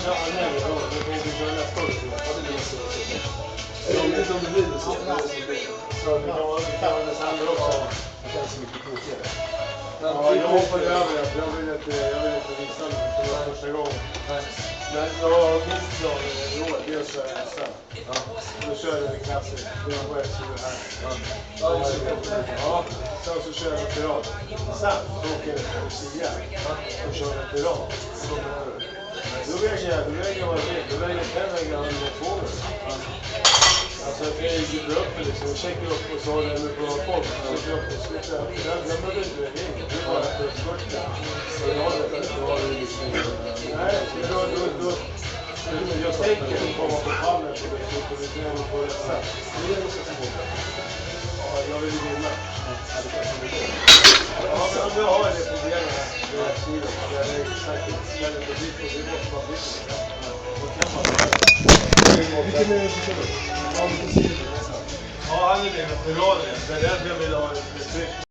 nej, det får vi köra nästa år. Ja, det blir så. Jag vet inte om det blir så. Så det kan vara december också. Det känns så mycket tråkigare. Ja, jag hoppade över det. Jag vill inte visa mig. Det var första gången. Men jag har minst planer i år. Dels kör jag SM. Då kör jag en klassisk. Det var SU här. Ja, sen så kör jag en pirat. Sen så åker jag till Lucia och kör en pirat. Då väger jag vad jag vill. Då väger jag 5 gram eller 2 gram. Alltså jag gick upp liksom. Jag checkar upp och så har jag på folk. Jag checkar upp och så jag glömmer inte det. Det är bara att jag spurtar. Så jag har det. Nej, jag tänker att komma på pallen på det. Så vi kan få det sen. Ja, jag vill vinna. Ja, men om jag har det problemet. Det är kilo. Det är säkert. Det är inte dit och det måste vara dit. Vilken är det som kör? Ja, han är det med piraten. Det är därför jag vill ha ett tryck.